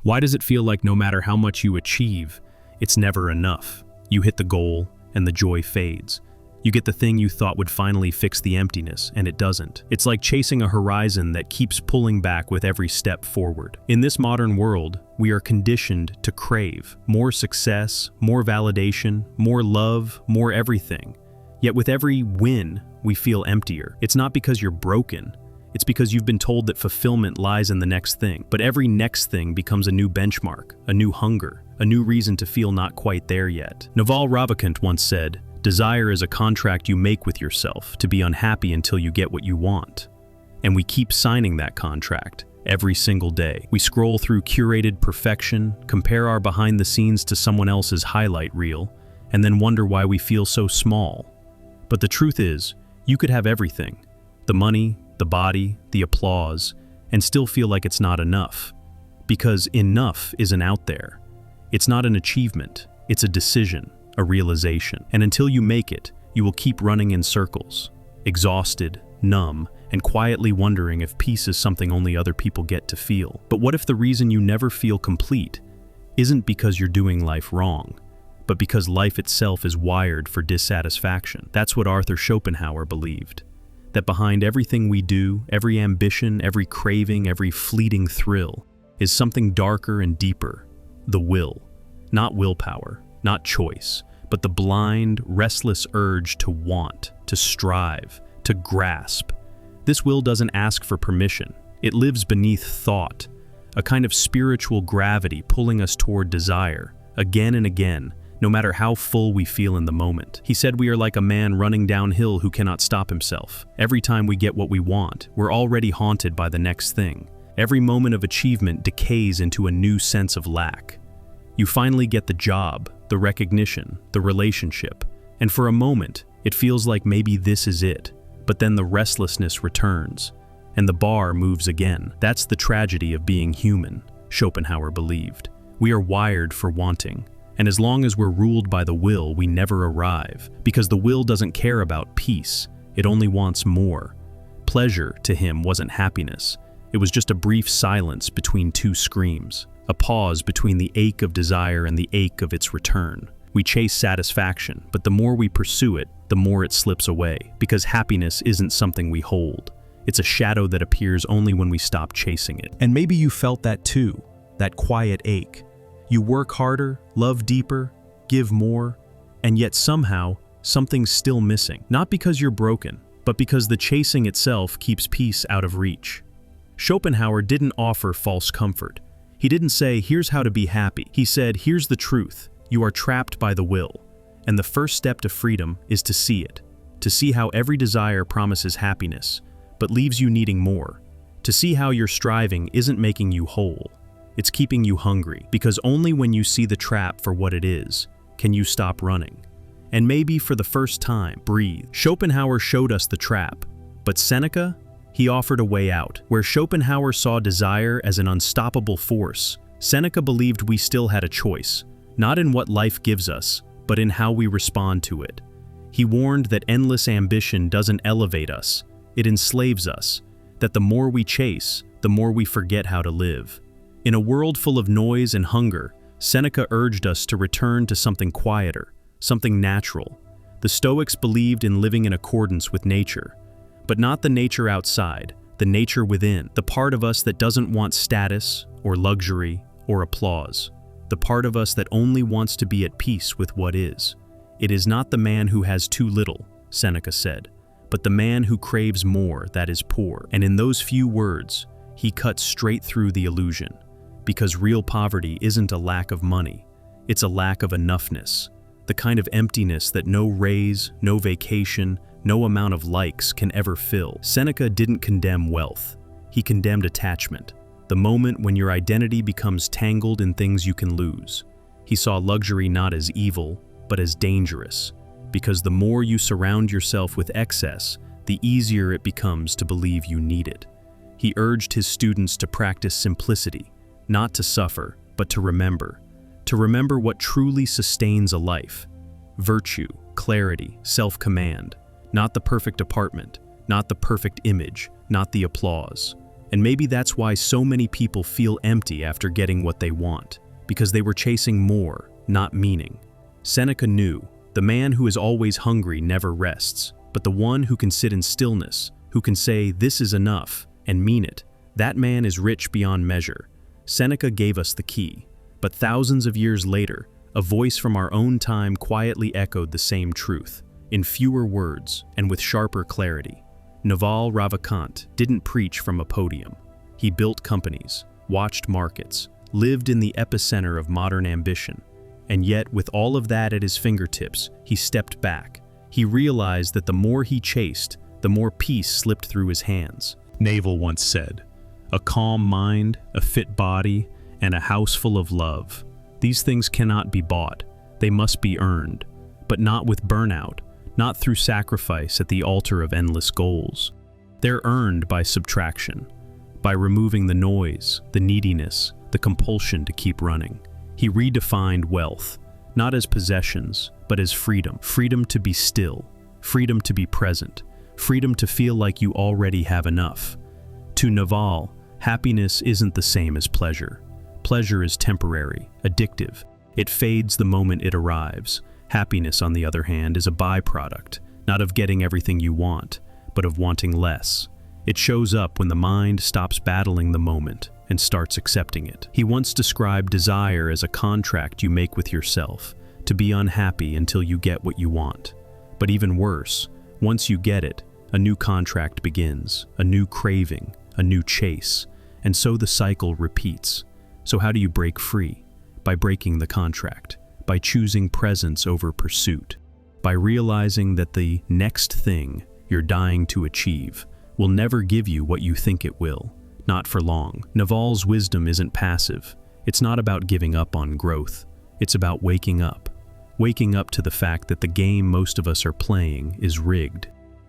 Why does it feel like no matter how much you achieve, it's never enough? You hit the goal, and the joy fades. You get the thing you thought would finally fix the emptiness, and it doesn't. It's like chasing a horizon that keeps pulling back with every step forward. In this modern world, we are conditioned to crave more success, more validation, more love, more everything. Yet with every win, we feel emptier. It's not because you're broken. It's because you've been told that fulfillment lies in the next thing. But every next thing becomes a new benchmark, a new hunger, a new reason to feel not quite there yet. Naval Ravikant once said, "Desire is a contract you make with yourself to be unhappy until you get what you want." And we keep signing that contract every single day. We scroll through curated perfection, compare our behind the scenes to someone else's highlight reel, and then wonder why we feel so small. But the truth is, you could have everything, the money, the body, the applause, and still feel like it's not enough. Because enough isn't out there. It's not an achievement, it's a decision, a realization. And until you make it, you will keep running in circles, exhausted, numb, and quietly wondering if peace is something only other people get to feel. But what if the reason you never feel complete isn't because you're doing life wrong, but because life itself is wired for dissatisfaction? That's what Arthur Schopenhauer believed. That behind everything we do, every ambition, every craving, every fleeting thrill, is something darker and deeper, the will. Not willpower, not choice, but the blind, restless urge to want, to strive, to grasp. This will doesn't ask for permission. It lives beneath thought, a kind of spiritual gravity pulling us toward desire, again and again, no matter how full we feel in the moment. He said we are like a man running downhill who cannot stop himself. Every time we get what we want, we're already haunted by the next thing. Every moment of achievement decays into a new sense of lack. You finally get the job, the recognition, the relationship, and for a moment, it feels like maybe this is it. But then the restlessness returns, and the bar moves again. That's the tragedy of being human, Schopenhauer believed. We are wired for wanting. And as long as we're ruled by the will, we never arrive, because the will doesn't care about peace, it only wants more. Pleasure, to him, wasn't happiness. It was just a brief silence between two screams, a pause between the ache of desire and the ache of its return. We chase satisfaction, but the more we pursue it, the more it slips away, because happiness isn't something we hold. It's a shadow that appears only when we stop chasing it. And maybe you felt that too, that quiet ache. You work harder, love deeper, give more, and yet somehow, something's still missing. Not because you're broken, but because the chasing itself keeps peace out of reach. Schopenhauer didn't offer false comfort. He didn't say, here's how to be happy. He said, here's the truth. You are trapped by the will. And the first step to freedom is to see it. To see how every desire promises happiness, but leaves you needing more. To see how your striving isn't making you whole. It's keeping you hungry, because only when you see the trap for what it is, can you stop running. And maybe for the first time, breathe. Schopenhauer showed us the trap, but Seneca, he offered a way out. Where Schopenhauer saw desire as an unstoppable force, Seneca believed we still had a choice, not in what life gives us, but in how we respond to it. He warned that endless ambition doesn't elevate us, it enslaves us, that the more we chase, the more we forget how to live. In a world full of noise and hunger, Seneca urged us to return to something quieter, something natural. The Stoics believed in living in accordance with nature, but not the nature outside, the nature within, the part of us that doesn't want status or luxury or applause, the part of us that only wants to be at peace with what is. It is not the man who has too little, Seneca said, but the man who craves more that is poor. And in those few words, he cut straight through the illusion. Because real poverty isn't a lack of money, it's a lack of enoughness, the kind of emptiness that no raise, no vacation, no amount of likes can ever fill. Seneca didn't condemn wealth, he condemned attachment, the moment when your identity becomes tangled in things you can lose. He saw luxury not as evil, but as dangerous, because the more you surround yourself with excess, the easier it becomes to believe you need it. He urged his students to practice simplicity, not to suffer, but to remember what truly sustains a life. Virtue, clarity, self-command, not the perfect apartment, not the perfect image, not the applause. And maybe that's why so many people feel empty after getting what they want, because they were chasing more, not meaning. Seneca knew, the man who is always hungry never rests, but the one who can sit in stillness, who can say, "This is enough," and mean it, that man is rich beyond measure. Seneca gave us the key, but thousands of years later, a voice from our own time quietly echoed the same truth, in fewer words and with sharper clarity. Naval Ravikant didn't preach from a podium. He built companies, watched markets, lived in the epicenter of modern ambition. And yet, with all of that at his fingertips, he stepped back. He realized that the more he chased, the more peace slipped through his hands. Naval once said, "A calm mind, a fit body, and a house full of love. These things cannot be bought. They must be earned, but not with burnout, not through sacrifice at the altar of endless goals. They're earned by subtraction, by removing the noise, the neediness, the compulsion to keep running." He redefined wealth, not as possessions, but as freedom. Freedom to be still, freedom to be present, freedom to feel like you already have enough. To Naval, happiness isn't the same as pleasure. Pleasure is temporary, addictive. It fades the moment it arrives. Happiness, on the other hand, is a byproduct, not of getting everything you want, but of wanting less. It shows up when the mind stops battling the moment and starts accepting it. He once described desire as a contract you make with yourself, to be unhappy until you get what you want. But even worse, once you get it, a new contract begins, a new craving, a new chase, and so the cycle repeats. So how do you break free? By breaking the contract, by choosing presence over pursuit, by realizing that the next thing you're dying to achieve will never give you what you think it will. Not for long. Naval's wisdom isn't passive. It's not about giving up on growth. It's about waking up. Waking up to the fact that the game most of us are playing is rigged.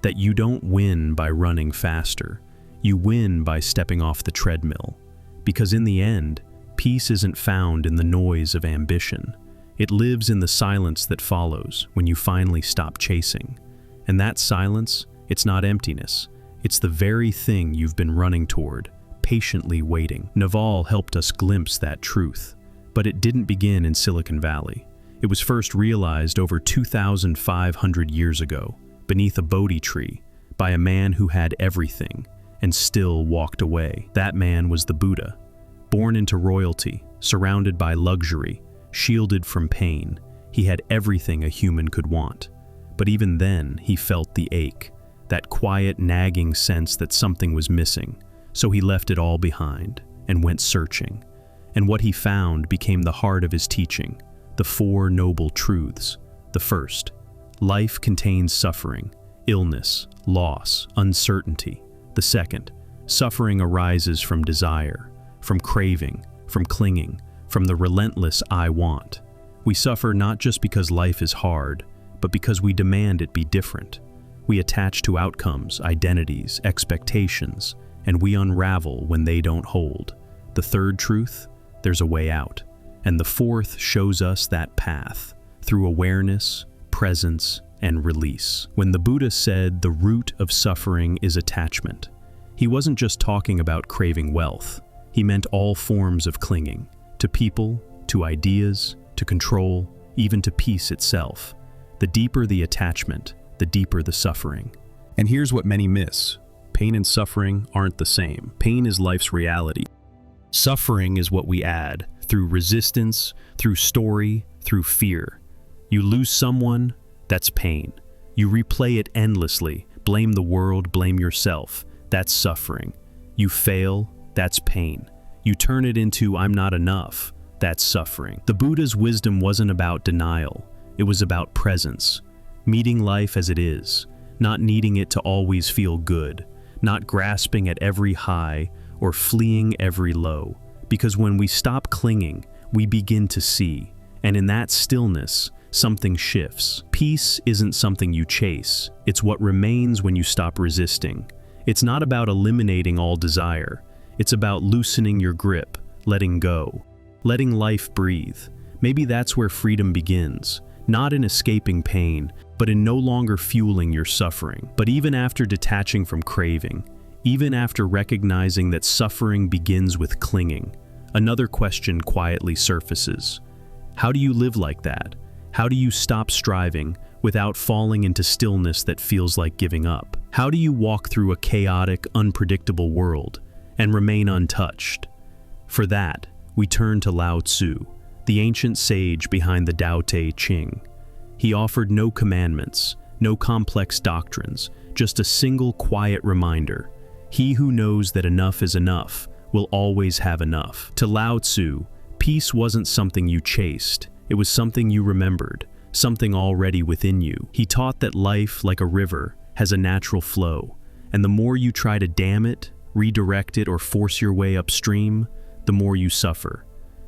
That you don't win by running faster. You win by stepping off the treadmill. Because in the end, peace isn't found in the noise of ambition. It lives in the silence that follows when you finally stop chasing. And that silence, it's not emptiness. It's the very thing you've been running toward, patiently waiting. Naval helped us glimpse that truth, but it didn't begin in Silicon Valley. It was first realized over 2,500 years ago, beneath a Bodhi tree, by a man who had everything and still walked away. That man was the Buddha, born into royalty, surrounded by luxury, shielded from pain. He had everything a human could want. But even then, he felt the ache, that quiet, nagging sense that something was missing. So he left it all behind and went searching. And what he found became the heart of his teaching, the Four Noble Truths. The first, life contains suffering, illness, loss, uncertainty. The second, suffering arises from desire, from craving, from clinging, from the relentless I want. We suffer not just because life is hard, but because we demand it be different. We attach to outcomes, identities, expectations, and we unravel when they don't hold. The third truth, there's a way out. And the fourth shows us that path, through awareness, presence, and release. When the Buddha said the root of suffering is attachment, he wasn't just talking about craving wealth. He meant all forms of clinging, to people, to ideas, to control, even to peace itself. The deeper the attachment, the deeper the suffering. And here's what many miss. Pain and suffering aren't the same. Pain is life's reality. Suffering is what we add, through resistance, through story, through fear. You lose someone, that's pain. You replay it endlessly, blame the world, blame yourself, that's suffering. You fail, that's pain. You turn it into I'm not enough, that's suffering. The Buddha's wisdom wasn't about denial, it was about presence. Meeting life as it is, not needing it to always feel good, not grasping at every high or fleeing every low. Because when we stop clinging, we begin to see, and in that stillness, something shifts. Peace isn't something you chase, it's what remains when you stop resisting. It's not about eliminating all desire, it's about loosening your grip, letting go, letting life breathe. Maybe that's where freedom begins, not in escaping pain, but in no longer fueling your suffering. But even after detaching from craving, Even after recognizing that suffering begins with clinging, another question quietly surfaces. How do you live like that? How do you stop striving without falling into stillness that feels like giving up? How do you walk through a chaotic, unpredictable world and remain untouched? For that, we turn to Lao Tzu, the ancient sage behind the Tao Te Ching. He offered no commandments, no complex doctrines, just a single quiet reminder. He who knows that enough is enough will always have enough. To Lao Tzu, peace wasn't something you chased, it was something you remembered, something already within you. He taught that life, like a river, has a natural flow, and the more you try to dam it, redirect it, or force your way upstream, the more you suffer.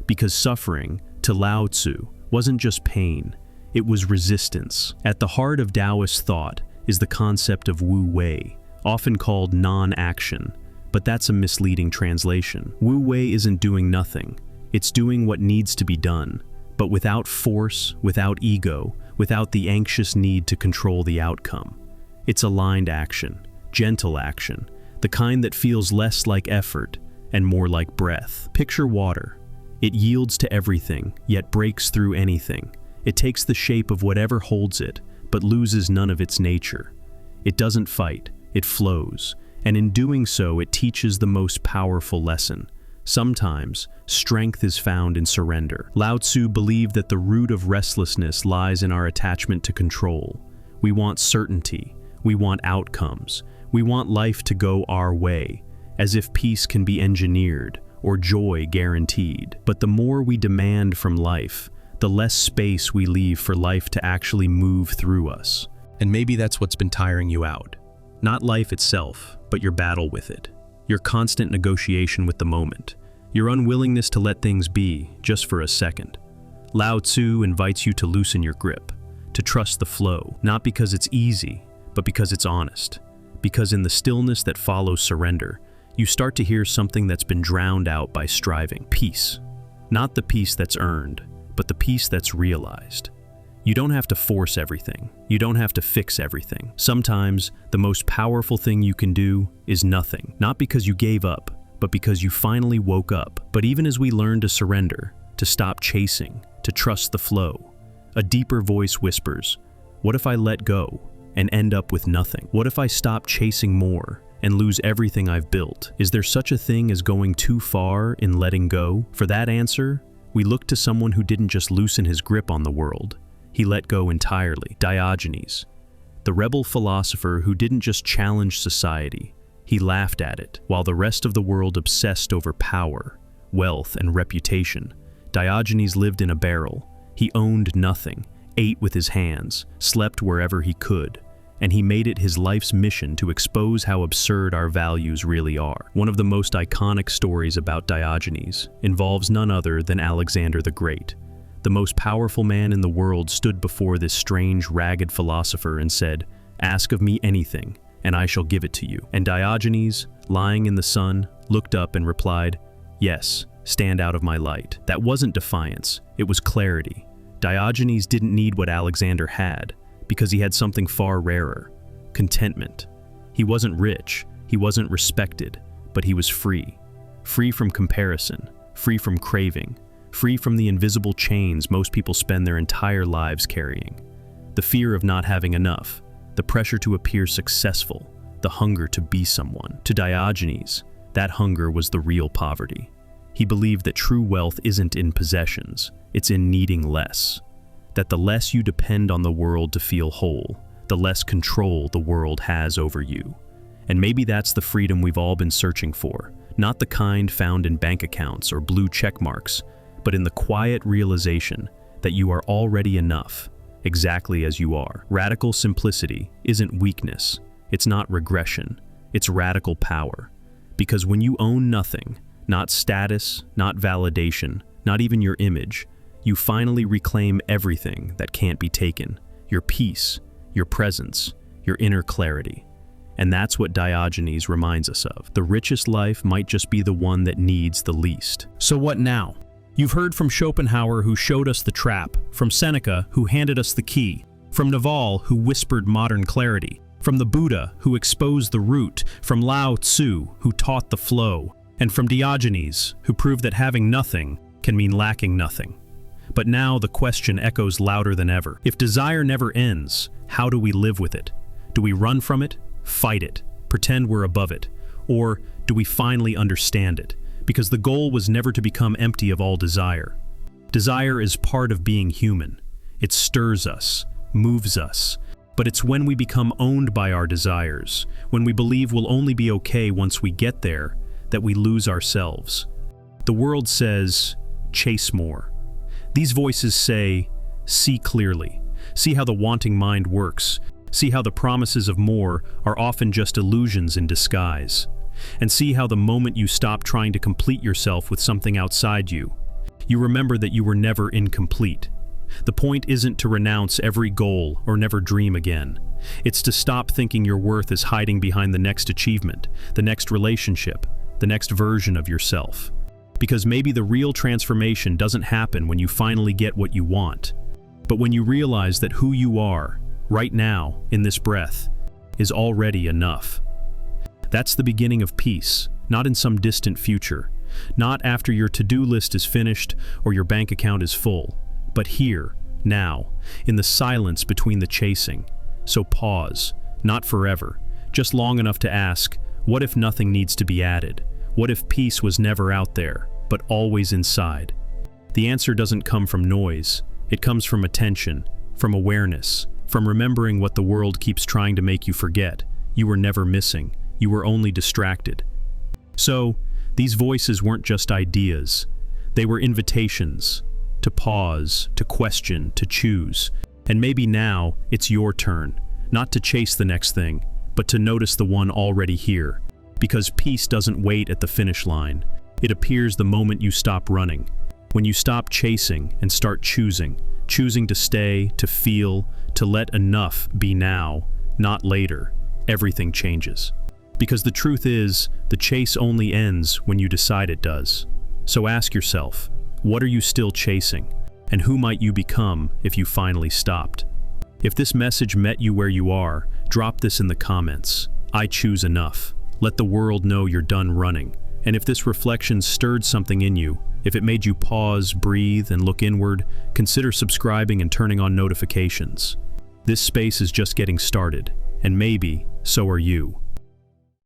Because suffering, to Lao Tzu, wasn't just pain, it was resistance. At the heart of Taoist thought is the concept of Wu Wei, often called non-action, but that's a misleading translation. Wu Wei isn't doing nothing, it's doing what needs to be done, but without force, without ego, without the anxious need to control the outcome. It's aligned action, gentle action, the kind that feels less like effort and more like breath. Picture water. It yields to everything, yet breaks through anything. It takes the shape of whatever holds it, but loses none of its nature. It doesn't fight, it flows, and in doing so it teaches the most powerful lesson. Sometimes, strength is found in surrender. Lao Tzu believed that the root of restlessness lies in our attachment to control. We want certainty, we want outcomes, we want life to go our way, as if peace can be engineered or joy guaranteed. But the more we demand from life, the less space we leave for life to actually move through us. And maybe that's what's been tiring you out. Not life itself, but your battle with it. Your constant negotiation with the moment. Your unwillingness to let things be, just for a second. Lao Tzu invites you to loosen your grip, to trust the flow, not because it's easy, but because it's honest. Because in the stillness that follows surrender, you start to hear something that's been drowned out by striving. Peace. Not the peace that's earned, but the peace that's realized. You don't have to force everything. You don't have to fix everything. Sometimes, the most powerful thing you can do is nothing. Not because you gave up, but because you finally woke up. But even as we learn to surrender, to stop chasing, to trust the flow, a deeper voice whispers, what if I let go and end up with nothing? What if I stop chasing more and lose everything I've built? Is there such a thing as going too far in letting go? For that answer, we look to someone who didn't just loosen his grip on the world. He let go entirely. Diogenes, the rebel philosopher who didn't just challenge society, he laughed at it. While the rest of the world obsessed over power, wealth, and reputation, Diogenes lived in a barrel. He owned nothing, ate with his hands, slept wherever he could, and he made it his life's mission to expose how absurd our values really are. One of the most iconic stories about Diogenes involves none other than Alexander the Great. The most powerful man in the world stood before this strange, ragged philosopher and said, "Ask of me anything, and I shall give it to you." And Diogenes, lying in the sun, looked up and replied, "Yes, stand out of my light." That wasn't defiance, it was clarity. Diogenes didn't need what Alexander had, because he had something far rarer: contentment. He wasn't rich, he wasn't respected, but he was free. Free from comparison, free from craving, free from the invisible chains most people spend their entire lives carrying. The fear of not having enough, the pressure to appear successful, the hunger to be someone. To Diogenes, that hunger was the real poverty. He believed that true wealth isn't in possessions, it's in needing less. That the less you depend on the world to feel whole, the less control the world has over you. And maybe that's the freedom we've all been searching for, not the kind found in bank accounts or blue check marks, but in the quiet realization that you are already enough, exactly as you are. Radical simplicity isn't weakness, it's not regression, it's radical power. Because when you own nothing, not status, not validation, not even your image, you finally reclaim everything that can't be taken: your peace, your presence, your inner clarity. And that's what Diogenes reminds us of. The richest life might just be the one that needs the least. So what now? You've heard from Schopenhauer, who showed us the trap, from Seneca, who handed us the key, from Naval, who whispered modern clarity, From the Buddha, who exposed the root, from Lao Tzu, who taught the flow, and from Diogenes, who proved that having nothing can mean lacking nothing. But now the question echoes louder than ever. If desire never ends, how do we live with it? Do we run from it, fight it, pretend we're above it? Or do we finally understand it? Because the goal was never to become empty of all desire. Desire is part of being human. It stirs us, moves us. But it's when we become owned by our desires, when we believe we'll only be okay once we get there, that we lose ourselves. The world says, chase more. These voices say, see clearly. See how the wanting mind works. See how the promises of more are often just illusions in disguise. And see how the moment you stop trying to complete yourself with something outside you, you remember that you were never incomplete. The point isn't to renounce every goal or never dream again. It's to stop thinking your worth is hiding behind the next achievement, the next relationship, the next version of yourself. Because maybe the real transformation doesn't happen when you finally get what you want, but when you realize that who you are, right now, in this breath, is already enough. That's the beginning of peace, not in some distant future, not after your to-do list is finished or your bank account is full, but here, now, in the silence between the chasing. So pause, not forever, just long enough to ask, what if nothing needs to be added? What if peace was never out there, but always inside? The answer doesn't come from noise. It comes from attention, from awareness, from remembering what the world keeps trying to make you forget. You were never missing. You were only distracted. So, these voices weren't just ideas. They were invitations to pause, to question, to choose. And maybe now it's your turn, not to chase the next thing, but to notice the one already here. Because peace doesn't wait at the finish line. It appears the moment you stop running. When you stop chasing and start choosing to stay, to feel, to let enough be now, not later, everything changes. Because the truth is, the chase only ends when you decide it does. So ask yourself, what are you still chasing? And who might you become if you finally stopped? If this message met you where you are, drop this in the comments. I choose enough. Let the world know you're done running. And if this reflection stirred something in you, if it made you pause, breathe, and look inward, consider subscribing and turning on notifications. This space is just getting started, and maybe so are you.